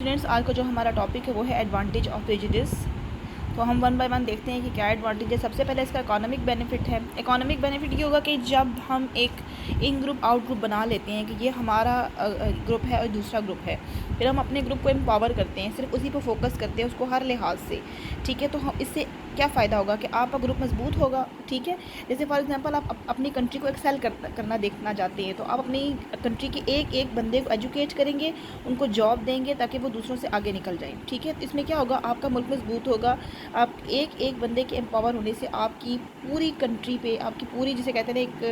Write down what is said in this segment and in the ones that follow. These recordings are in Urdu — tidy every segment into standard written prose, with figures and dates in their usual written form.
اسٹوڈینٹس، آج کا جو ہمارا ٹاپک ہے وہ ہے ایڈوانٹیج آف پریجوڈس. تو ہم ون بائی ون دیکھتے ہیں کہ کیا ایڈوانٹیج ہے. سب سے پہلے اس کا اکانومک بینیفٹ ہے. اکانومک بینیفٹ یہ ہوگا کہ جب ہم ایک ان گروپ آؤٹ گروپ بنا لیتے ہیں کہ یہ ہمارا گروپ ہے اور دوسرا گروپ ہے، پھر ہم اپنے گروپ کو امپاور کرتے ہیں، صرف اسی پہ فوکس کرتے ہیں اس کو ہر لحاظ سے. ٹھیک ہے، تو اس سے کیا فائدہ ہوگا کہ آپ کا گروپ مضبوط ہوگا. ٹھیک ہے، جیسے فار ایگزامپل آپ اپنی کنٹری کو ایکسیل کرنا دیکھنا چاہتے ہیں، تو آپ اپنی کنٹری کے ایک ایک بندے کو ایجوکیٹ کریں گے، ان کو جاب دیں گے تاکہ وہ دوسروں سے آگے نکل جائیں. ٹھیک ہے، اس میں کیا ہوگا، آپ کا ملک مضبوط ہوگا. آپ ایک ایک بندے کے امپاور ہونے سے آپ کی پوری کنٹری پہ، آپ کی پوری جسے کہتے ہیں ایک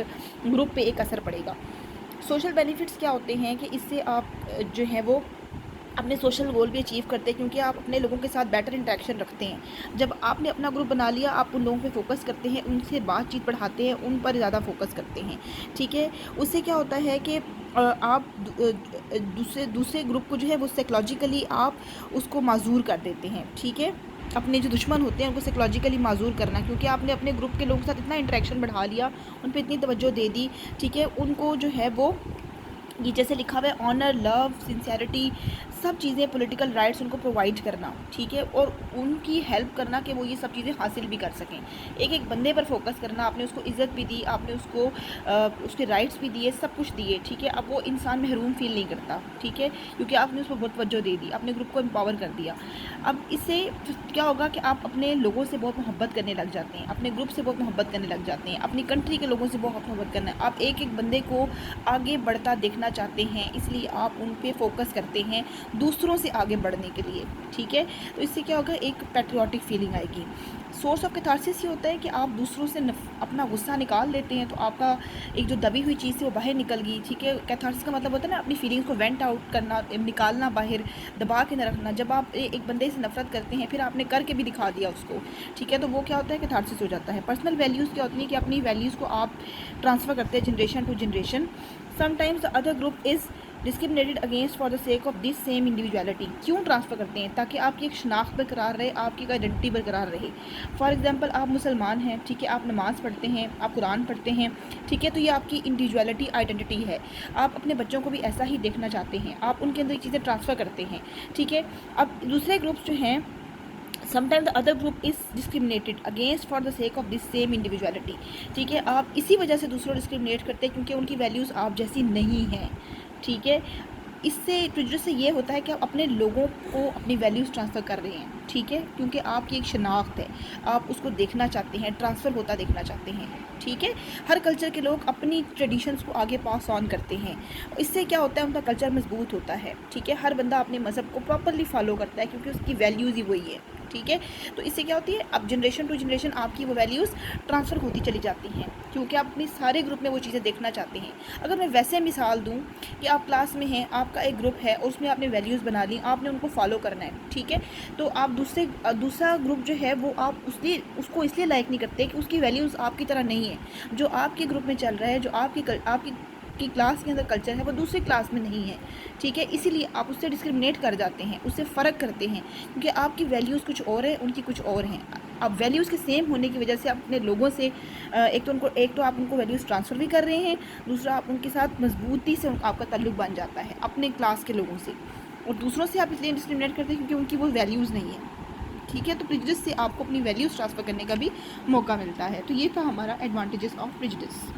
گروپ پہ ایک اثر پڑے گا. سوشل بینیفٹس کیا ہوتے ہیں کہ اس سے آپ جو ہیں وہ اپنے سوشل گول بھی اچیو کرتے ہیں، کیونکہ آپ اپنے لوگوں کے ساتھ بیٹر انٹریکشن رکھتے ہیں. جب آپ نے اپنا گروپ بنا لیا، آپ ان لوگوں پہ فوکس کرتے ہیں، ان سے بات چیت بڑھاتے ہیں، ان پر زیادہ فوکس کرتے ہیں. ٹھیک ہے، اس سے کیا ہوتا ہے کہ آپ دوسرے گروپ کو جو ہے وہ سائیکلوجیکلی آپ اس کو معذور کر دیتے ہیں. ٹھیک ہے، اپنے جو دشمن ہوتے ہیں ان کو سائیکلوجیکلی معذور کرنا، کیونکہ آپ نے اپنے گروپ کے لوگوں کے ساتھ اتنا انٹریکشن بڑھا لیا، ان پہ اتنی توجہ دے دی. ٹھیک ہے، ان کو جو ہے وہ یہ جیسے لکھا ہوا ہے آنر، لو، سنسیئرٹی، سب چیزیں، پولیٹیکل رائٹس ان کو پرووائڈ کرنا. ٹھیک ہے، اور ان کی ہیلپ کرنا کہ وہ یہ سب چیزیں حاصل بھی کر سکیں. ایک ایک بندے پر فوکس کرنا، آپ نے اس کو عزت بھی دی، آپ نے اس کو اس کے رائٹس بھی دیے، سب کچھ دیے. ٹھیک ہے، اب وہ انسان محروم فیل نہیں کرتا. ٹھیک ہے، کیونکہ آپ نے اس کو بہت توجہ دے دی، اپنے گروپ کو امپاور کر دیا. اب اس سے کیا ہوگا کہ آپ اپنے لوگوں سے بہت محبت کرنے لگ جاتے ہیں، اپنے گروپ سے بہت محبت کرنے لگ جاتے ہیں، اپنی کنٹری کے لوگوں سے بہت محبت کرنا ہے. آپ ایک ایک بندے کو آگے بڑھتا دیکھنا چاہتے ہیں، اس لیے آپ ان پہ فوکس کرتے ہیں دوسروں سے آگے بڑھنے کے لیے. ٹھیک ہے، تو اس سے کیا ہوگا، ایک پیٹریوٹک فیلنگ آئے گی. سورس آف کیتھارسس یہ ہوتا ہے کہ آپ دوسروں سے اپنا غصہ نکال دیتے ہیں، تو آپ کا ایک جو دبی ہوئی چیز ہے وہ باہر نکل گئی. ٹھیک ہے، کیتھارسس کا مطلب ہوتا ہے نا اپنی فیلنگس کو وینٹ آؤٹ کرنا، نکالنا باہر، دبا کے نہ رکھنا. جب آپ ایک بندے سے نفرت کرتے ہیں پھر آپ نے کر کے بھی دکھا دیا اس کو. ٹھیک ہے، تو وہ کیا ہوتا ہے، کیتھارسس ہو جاتا ہے. پرسنل ویلیوز کیا ہوتی ہیں کہ اپنی ویلیوز کو آپ ٹرانسفر کرتے ہیں generation to generation. Sometimes the other group is discriminated against for the sake of this same individuality. کیوں ٹرانسفر کرتے ہیں؟ تاکہ آپ کی ایک شناخت برقرار رہے، آپ کی ایک آئیڈینٹی برقرار رہے. فار ایگزامپل آپ مسلمان ہیں، ٹھیک ہے، آپ نماز پڑھتے ہیں، آپ قرآن پڑھتے ہیں. ٹھیک ہے، تو یہ آپ کی انڈیویجویلٹی، آئیڈینٹی ہے. آپ اپنے بچوں کو بھی ایسا ہی دیکھنا چاہتے ہیں، آپ ان کے اندر یہ چیزیں ٹرانسفر کرتے ہیں. ٹھیک ہے، اب دوسرے گروپس جو ہیں، sometimes the other group is discriminated against for the sake of this same individuality. ٹھیک ہے، آپ اسی وجہ سے دوسروں ڈسکریمنیٹ کرتے ہیں کیونکہ ان کی ویلیوز آپ جیسی نہیں ہیں. ٹھیک ہے، اس سے پریجوڈس سے یہ ہوتا ہے کہ آپ اپنے لوگوں کو اپنی ویلیوز ٹرانسفر کر رہے ہیں. ٹھیک ہے، کیونکہ آپ کی ایک شناخت ہے، آپ اس کو دیکھنا چاہتے ہیں، ٹرانسفر ہوتا دیکھنا چاہتے ہیں. ٹھیک ہے، ہر کلچر کے لوگ اپنی ٹریڈیشنس کو آگے پاس آن کرتے ہیں. اس سے کیا ہوتا ہے، ان کا کلچر مضبوط ہوتا ہے. ٹھیک ہے، ہر بندہ اپنے مذہب کو پراپرلی فالو کرتا ہے کیونکہ اس کی ویلیوز ہی وہی ہے. ٹھیک ہے، تو اس سے کیا ہوتی ہے، اب جنریشن ٹو جنریشن آپ کی وہ ویلیوز ٹرانسفر ہوتی چلی جاتی ہیں کیونکہ آپ اپنے سارے گروپ میں وہ چیزیں دیکھنا چاہتے ہیں. اگر میں ویسے مثال دوں کہ آپ کلاس میں ہیں، آپ کا ایک گروپ ہے اور اس میں آپ نے ویلیوز بنا لی، آپ نے ان کو فالو کرنا ہے. ٹھیک ہے، تو آپ دوسرا گروپ جو ہے وہ آپ اس کو اس لیے لائک نہیں کرتے کہ اس کی ویلیوز آپ کی طرح نہیں ہے. جو آپ کے گروپ میں چل رہا ہے، جو آپ کی کلاس کے اندر کلچر ہے، وہ دوسری کلاس میں نہیں ہے. ٹھیک ہے، اسی لیے آپ اس سے ڈسکرمنیٹ کر جاتے ہیں، اس سے فرق کرتے ہیں کیونکہ آپ کی ویلیوز کچھ اور ہیں، ان کی کچھ اور ہیں. اب ویلیوز کے سیم ہونے کی وجہ سے آپ اپنے لوگوں سے ایک تو آپ ان کو ویلیوز ٹرانسفر بھی کر رہے ہیں، دوسرا آپ ان کے ساتھ مضبوطی سے آپ کا تعلق بن جاتا ہے اپنے کلاس کے لوگوں سے. اور دوسروں سے آپ اس لیے ڈسکرمنیٹ کرتے ہیں کیونکہ ان کی وہ ویلیوز نہیں ہیں. ٹھیک ہے، تو پریجوڈس سے آپ کو اپنی ویلیوز ٹرانسفر کرنے کا بھی موقع ملتا ہے. تو یہ تھا ہمارا ایڈوانٹیجز آف پریجوڈس.